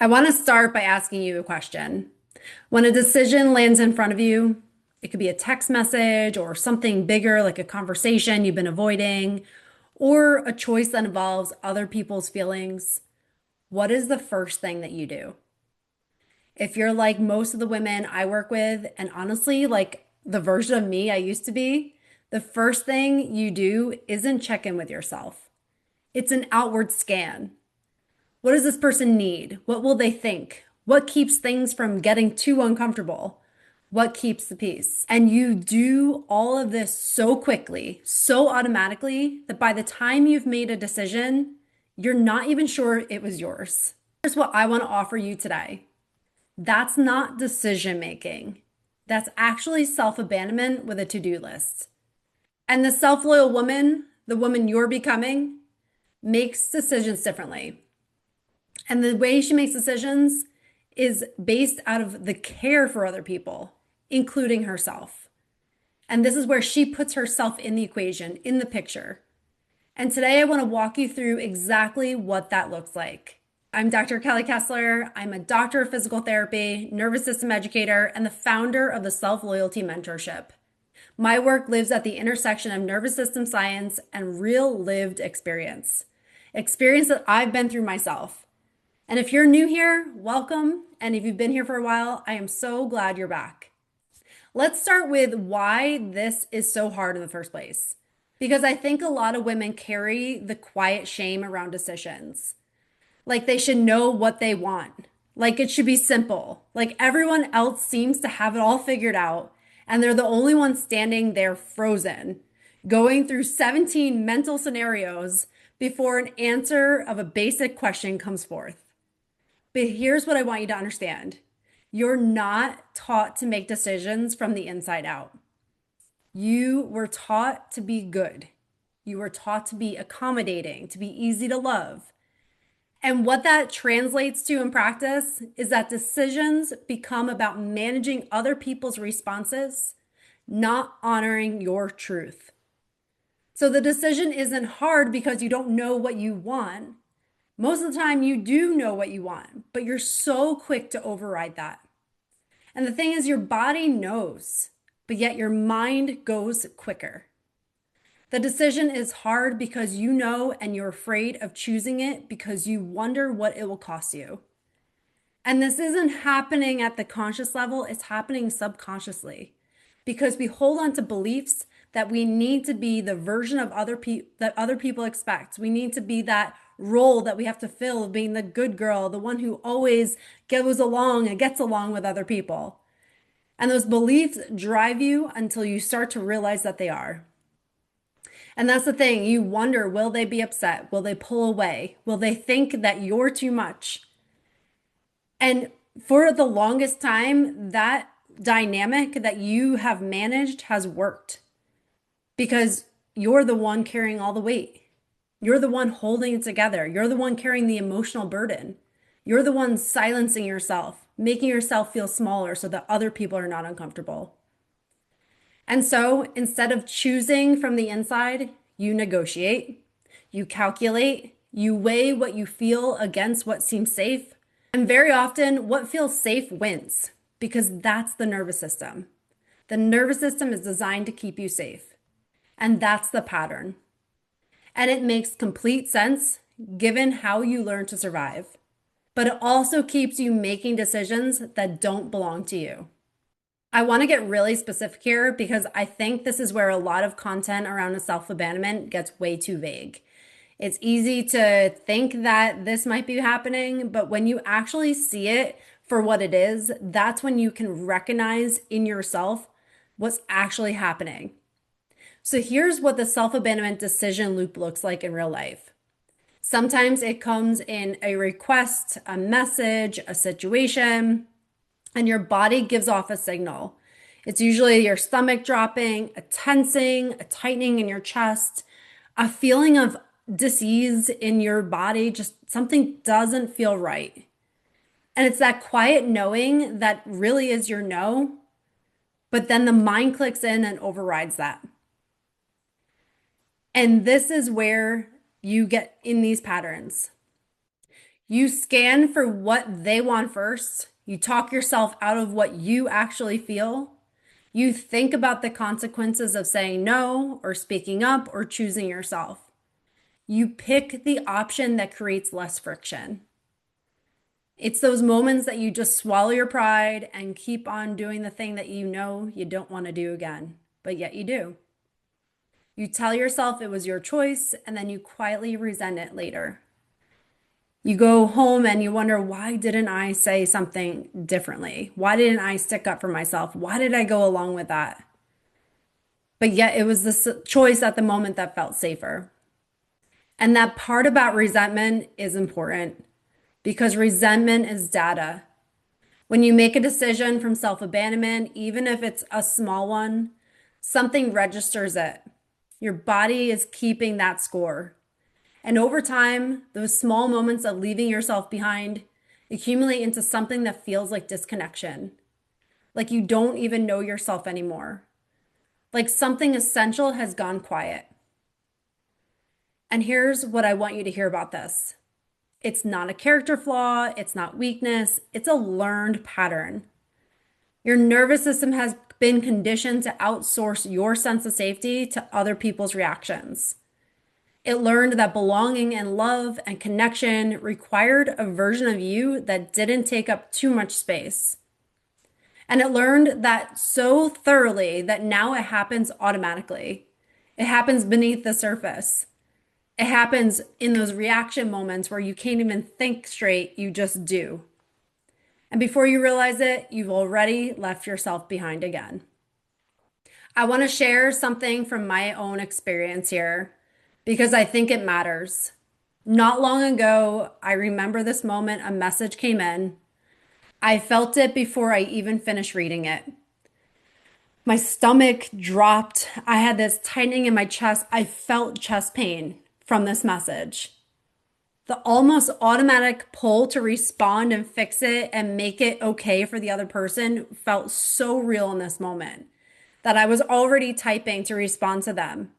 I want to start by asking you a question. When a decision lands in front of you, it could be a text message or something bigger like a conversation you've been avoiding, or a choice that involves other people's feelings. What is the first thing that you do? If you're like most of the women I work with, and honestly, like the version of me I used to be, the first thing you do isn't check in with yourself. It's an outward scan. What does this person need? What will they think? What keeps things from getting too uncomfortable? What keeps the peace? And you do all of this so quickly, so automatically, that by the time you've made a decision, you're not even sure it was yours. Here's what I want to offer you today. That's not decision making. That's actually self-abandonment with a to-do list. And the self-loyal woman, the woman you're becoming, makes decisions differently. And the way she makes decisions is based out of the care for other people, including herself. And this is where she puts herself in the equation, in the picture. And today I want to walk you through exactly what that looks like. I'm Dr. Kelly Kessler. I'm a doctor of physical therapy, nervous system educator, and the founder of the Self-Loyalty Mentorship. My work lives at the intersection of nervous system science and real lived experience that I've been through myself. And if you're new here, welcome. And if you've been here for a while, I am so glad you're back. Let's start with why this is so hard in the first place. Because I think a lot of women carry the quiet shame around decisions. Like they should know what they want. Like it should be simple. Like everyone else seems to have it all figured out. And they're the only ones standing there frozen, going through 17 mental scenarios before an answer of a basic question comes forth. But here's what I want you to understand. You're not taught to make decisions from the inside out. You were taught to be good. You were taught to be accommodating, to be easy to love. And what that translates to in practice is that decisions become about managing other people's responses, not honoring your truth. So the decision isn't hard because you don't know what you want. Most of the time you do know what you want, but you're so quick to override that. And the thing is, your body knows, but yet your mind goes quicker. The decision is hard because you know and you're afraid of choosing it because you wonder what it will cost you. And this isn't happening at the conscious level, it's happening subconsciously because we hold on to beliefs that we need to be the version of that other people expect. We need to be that role that we have to fill of being the good girl, the one who always goes along and gets along with other people. And those beliefs drive you until you start to realize that they are. And that's the thing. You wonder, will they be upset? Will they pull away? Will they think that you're too much? And for the longest time, that dynamic that you have managed has worked because you're the one carrying all the weight. You're the one holding it together. You're the one carrying the emotional burden. You're the one silencing yourself, making yourself feel smaller so that other people are not uncomfortable. And so instead of choosing from the inside, you negotiate, you calculate, you weigh what you feel against what seems safe. And very often, what feels safe wins because that's the nervous system. The nervous system is designed to keep you safe. And that's the pattern. And it makes complete sense given how you learn to survive. But it also keeps you making decisions that don't belong to you. I want to get really specific here because I think this is where a lot of content around self-abandonment gets way too vague. It's easy to think that this might be happening, but when you actually see it for what it is, that's when you can recognize in yourself what's actually happening. So here's what the self-abandonment decision loop looks like in real life. Sometimes it comes in a request, a message, a situation, and your body gives off a signal. It's usually your stomach dropping, a tensing, a tightening in your chest, a feeling of dis-ease in your body, just something doesn't feel right. And it's that quiet knowing that really is your no, but then the mind clicks in and overrides that. And this is where you get in these patterns. You scan for what they want first. You talk yourself out of what you actually feel. You think about the consequences of saying no or speaking up or choosing yourself. You pick the option that creates less friction. It's those moments that you just swallow your pride and keep on doing the thing that you know you don't want to do again, but yet you do. You tell yourself it was your choice, and then you quietly resent it later. You go home and you wonder, why didn't I say something differently? Why didn't I stick up for myself? Why did I go along with that? But yet it was the choice at the moment that felt safer. And that part about resentment is important because resentment is data. When you make a decision from self-abandonment, even if it's a small one, something registers it. Your body is keeping that score. And over time, those small moments of leaving yourself behind accumulate into something that feels like disconnection, like you don't even know yourself anymore, like something essential has gone quiet. And here's what I want you to hear about this. It's not a character flaw, it's not weakness, it's a learned pattern. Your nervous system has been conditioned to outsource your sense of safety to other people's reactions. It learned that belonging and love and connection required a version of you that didn't take up too much space. And it learned that so thoroughly that now it happens automatically. It happens beneath the surface. It happens in those reaction moments where you can't even think straight, you just do. And before you realize it, you've already left yourself behind again. I want to share something from my own experience here because I think it matters. Not long ago, I remember this moment, a message came in. I felt it before I even finished reading it. My stomach dropped. I had this tightening in my chest. I felt chest pain from this message. The almost automatic pull to respond and fix it and make it okay for the other person felt so real in this moment that I was already typing to respond to them,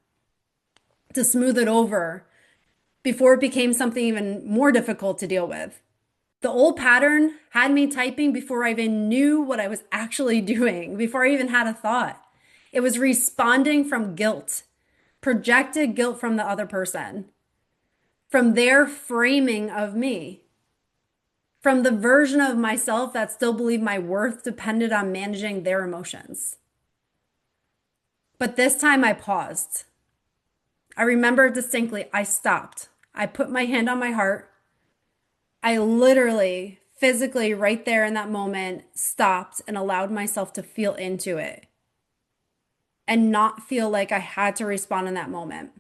to smooth it over before it became something even more difficult to deal with. The old pattern had me typing before I even knew what I was actually doing, before I even had a thought. It was responding from guilt, projected guilt from the other person, from their framing of me, from the version of myself that still believed my worth depended on managing their emotions. But this time I paused. I remember distinctly, I stopped. I put my hand on my heart. I literally, physically, right there in that moment, stopped and allowed myself to feel into it and not feel like I had to respond in that moment.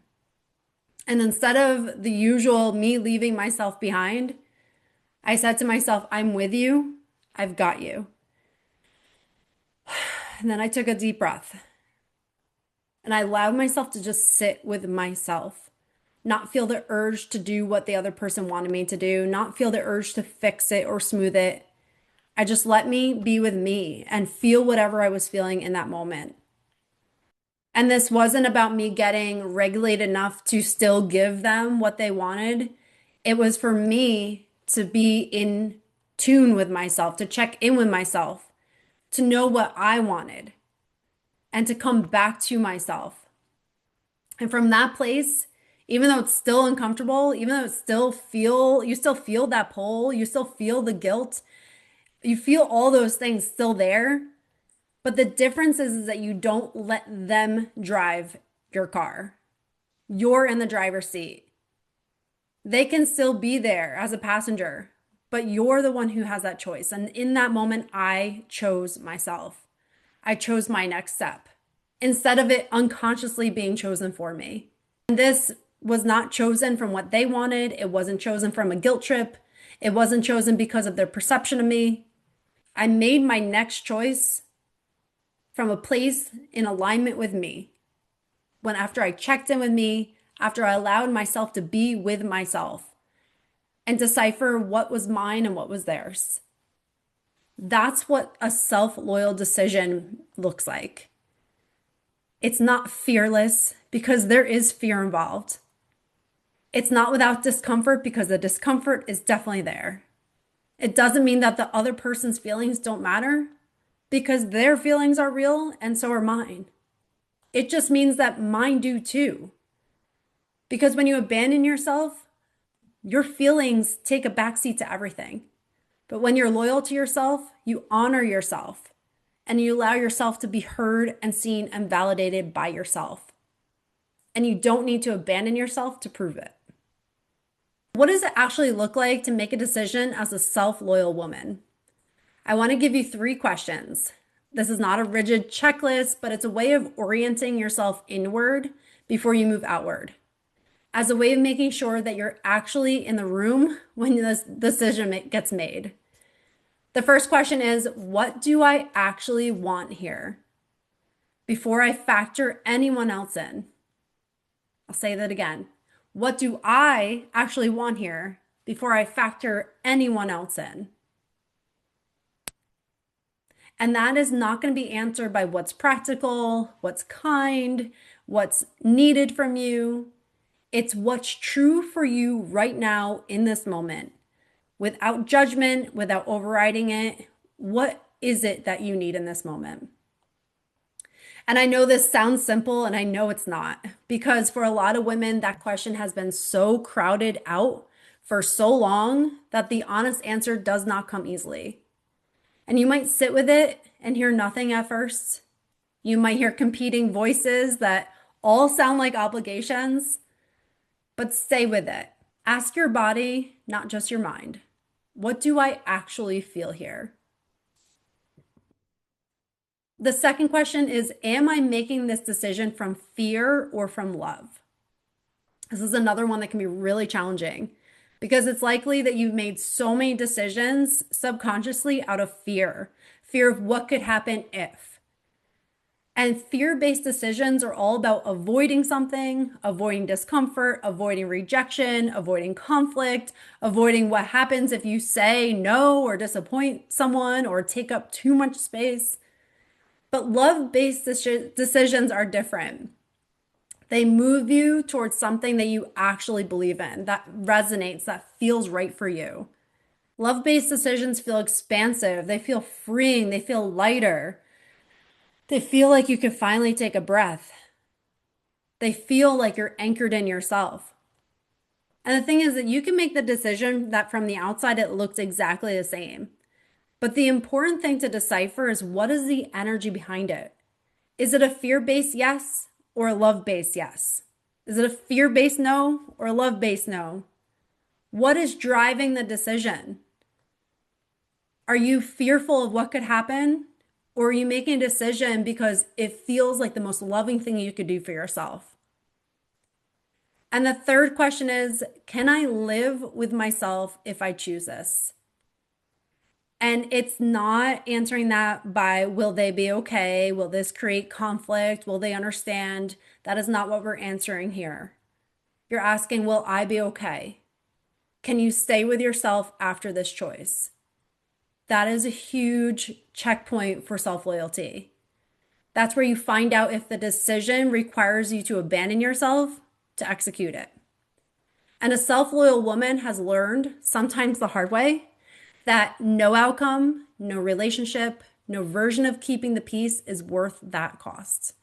And instead of the usual me leaving myself behind, I said to myself, I'm with you. I've got you. And then I took a deep breath and I allowed myself to just sit with myself, not feel the urge to do what the other person wanted me to do, not feel the urge to fix it or smooth it. I just let me be with me and feel whatever I was feeling in that moment. And this wasn't about me getting regulated enough to still give them what they wanted. It was for me to be in tune with myself, to check in with myself, to know what I wanted, and to come back to myself. And from that place, even though it's still uncomfortable, even though you still feel that pull, you still feel the guilt, you feel all those things still there. But the difference is that you don't let them drive your car. You're in the driver's seat. They can still be there as a passenger, but you're the one who has that choice. And in that moment, I chose myself. I chose my next step instead of it unconsciously being chosen for me. And this was not chosen from what they wanted. It wasn't chosen from a guilt trip. It wasn't chosen because of their perception of me. I made my next choice from a place in alignment with me. When after I checked in with me, after I allowed myself to be with myself and decipher what was mine and what was theirs. That's what a self-loyal decision looks like. It's not fearless because there is fear involved. It's not without discomfort because the discomfort is definitely there. It doesn't mean that the other person's feelings don't matter because their feelings are real and so are mine. It just means that mine do too. Because when you abandon yourself, your feelings take a backseat to everything. But when you're loyal to yourself, you honor yourself and you allow yourself to be heard and seen and validated by yourself. And you don't need to abandon yourself to prove it. What does it actually look like to make a decision as a self-loyal woman? I want to give you 3 questions. This is not a rigid checklist, but it's a way of orienting yourself inward before you move outward, as a way of making sure that you're actually in the room when this decision gets made. The first question is, what do I actually want here? Before I factor anyone else in. I'll say that again. What do I actually want here before I factor anyone else in? And that is not going to be answered by what's practical, what's kind, what's needed from you. It's what's true for you right now in this moment, without judgment, without overriding it. What is it that you need in this moment? And I know this sounds simple, and I know it's not, because for a lot of women, that question has been so crowded out for so long that the honest answer does not come easily. And you might sit with it and hear nothing at first. You might hear competing voices that all sound like obligations, but stay with it. Ask your body, not just your mind. What do I actually feel here? The second question is, am I making this decision from fear or from love? This is another one that can be really challenging because it's likely that you've made so many decisions subconsciously out of fear of what could happen if. And fear-based decisions are all about avoiding something, avoiding discomfort, avoiding rejection, avoiding conflict, avoiding what happens if you say no or disappoint someone or take up too much space. But love-based decisions are different. They move you towards something that you actually believe in, that resonates, that feels right for you. Love-based decisions feel expansive. They feel freeing. They feel lighter. They feel like you can finally take a breath. They feel like you're anchored in yourself. And the thing is that you can make the decision that from the outside it looks exactly the same. But the important thing to decipher is, what is the energy behind it? Is it a fear-based yes or a love-based yes? Is it a fear-based no or a love-based no? What is driving the decision? Are you fearful of what could happen? Or are you making a decision because it feels like the most loving thing you could do for yourself? And the third question is, can I live with myself if I choose this? And it's not answering that by, will they be okay? Will this create conflict? Will they understand? That is not what we're answering here. You're asking, will I be okay? Can you stay with yourself after this choice? That is a huge checkpoint for self-loyalty. That's where you find out if the decision requires you to abandon yourself to execute it. And a self-loyal woman has learned, sometimes the hard way, that no outcome, no relationship, no version of keeping the peace is worth that cost.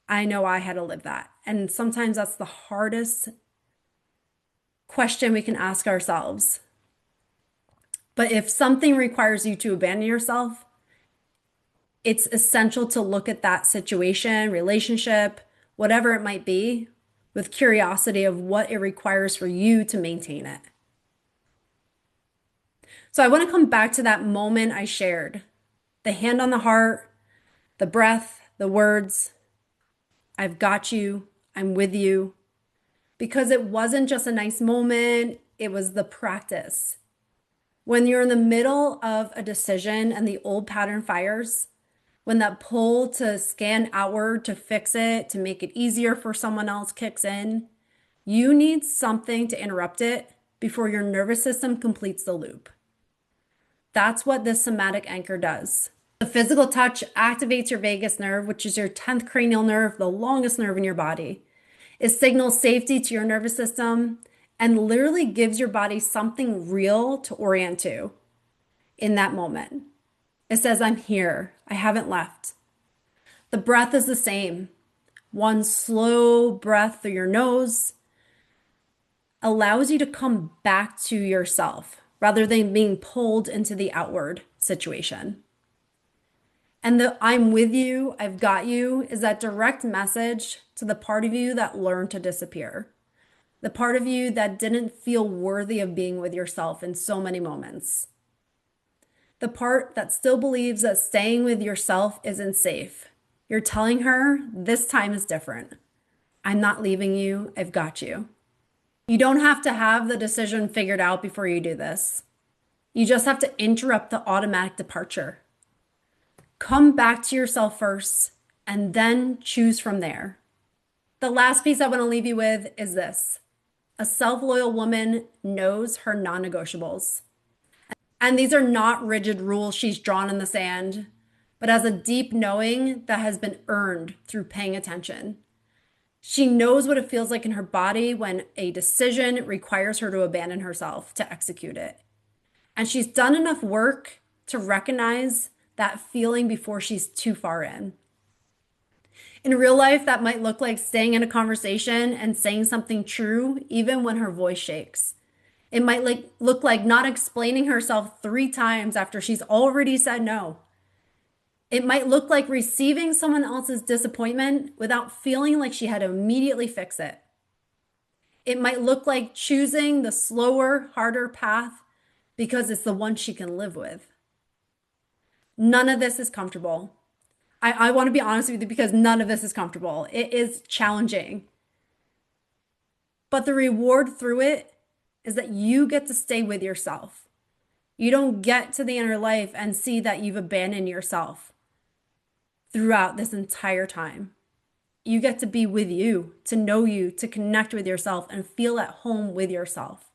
I know I had to live that. And sometimes that's the hardest question we can ask ourselves. But if something requires you to abandon yourself, it's essential to look at that situation, relationship, whatever it might be, with curiosity of what it requires for you to maintain it. So I want to come back to that moment I shared. The hand on the heart, the breath, the words, I've got you, I'm with you. Because it wasn't just a nice moment, it was the practice. When you're in the middle of a decision and the old pattern fires, when that pull to scan outward to fix it, to make it easier for someone else kicks in, you need something to interrupt it before your nervous system completes the loop. That's what this somatic anchor does. The physical touch activates your vagus nerve, which is your 10th cranial nerve, the longest nerve in your body. It signals safety to your nervous system and literally gives your body something real to orient to in that moment. It says, I'm here. I haven't left. The breath is the same. One slow breath through your nose allows you to come back to yourself rather than being pulled into the outward situation. And the I'm with you, I've got you is that direct message to the part of you that learned to disappear. The part of you that didn't feel worthy of being with yourself in so many moments. The part that still believes that staying with yourself isn't safe. You're telling her, this time is different. I'm not leaving you, I've got you. You don't have to have the decision figured out before you do this. You just have to interrupt the automatic departure. Come back to yourself first and then choose from there. The last piece I want to leave you with is this. A self-loyal woman knows her non-negotiables. And these are not rigid rules she's drawn in the sand, but as a deep knowing that has been earned through paying attention. She knows what it feels like in her body when a decision requires her to abandon herself to execute it. And she's done enough work to recognize that feeling before she's too far in. In real life, that might look like staying in a conversation and saying something true, even when her voice shakes. It might look like not explaining herself 3 times after she's already said no. It might look like receiving someone else's disappointment without feeling like she had to immediately fix it. It might look like choosing the slower, harder path because it's the one she can live with. None of this is comfortable. I want to be honest with you because none of this is comfortable. It is challenging. But the reward through it is that you get to stay with yourself. You don't get to the inner life and see that you've abandoned yourself throughout this entire time. You get to be with you, to know you, to connect with yourself and feel at home with yourself.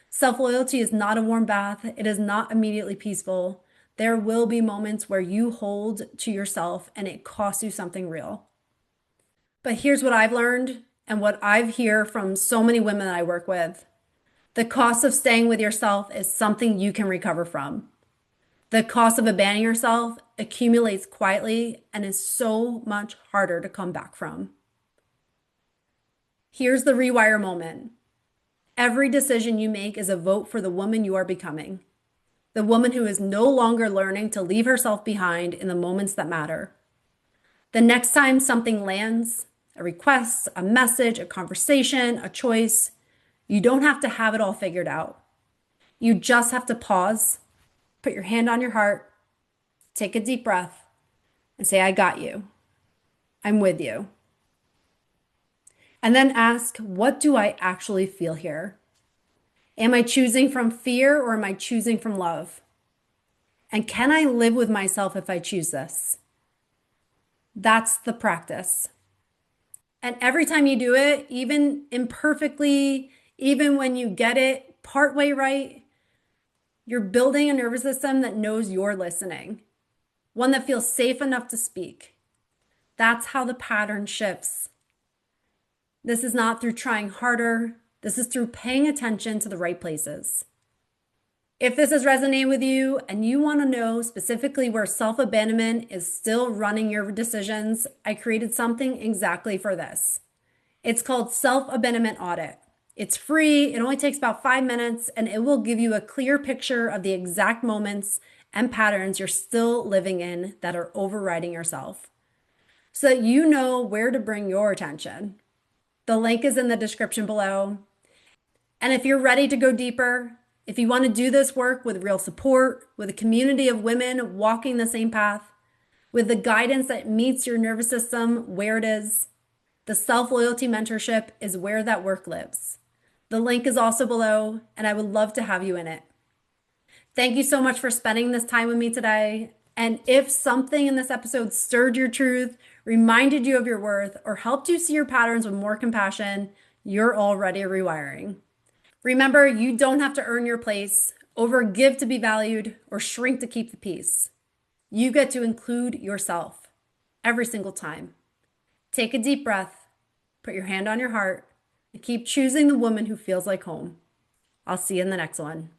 Self-loyalty is not a warm bath. It is not immediately peaceful. There will be moments where you hold to yourself and it costs you something real. But here's what I've learned and what I've heard from so many women that I work with. The cost of staying with yourself is something you can recover from. The cost of abandoning yourself accumulates quietly and is so much harder to come back from. Here's the rewire moment. Every decision you make is a vote for the woman you are becoming. The woman who is no longer learning to leave herself behind in the moments that matter. The next time something lands, a request, a message, a conversation, a choice, you don't have to have it all figured out. You just have to pause, put your hand on your heart, take a deep breath, and say, I got you. I'm with you. And then ask, what do I actually feel here? Am I choosing from fear or am I choosing from love? And can I live with myself if I choose this? That's the practice. And every time you do it, even imperfectly, even when you get it partway right, you're building a nervous system that knows you're listening, one that feels safe enough to speak. That's how the pattern shifts. This is not through trying harder. This is through paying attention to the right places. If this is resonating with you and you want to know specifically where self-abandonment is still running your decisions, I created something exactly for this. It's called Self-Abandonment Audit. It's free, it only takes about 5 minutes, and it will give you a clear picture of the exact moments and patterns you're still living in that are overriding yourself, so that you know where to bring your attention. The link is in the description below. And if you're ready to go deeper, if you want to do this work with real support, with a community of women walking the same path, with the guidance that meets your nervous system where it is, the self-loyalty mentorship is where that work lives. The link is also below, and I would love to have you in it. Thank you so much for spending this time with me today. And if something in this episode stirred your truth, reminded you of your worth, or helped you see your patterns with more compassion, you're already rewiring. Remember, you don't have to earn your place, overgive to be valued, or shrink to keep the peace. You get to include yourself every single time. Take a deep breath, put put your hand on your heart, and keep choosing the woman who feels like home. I'll see you in the next one.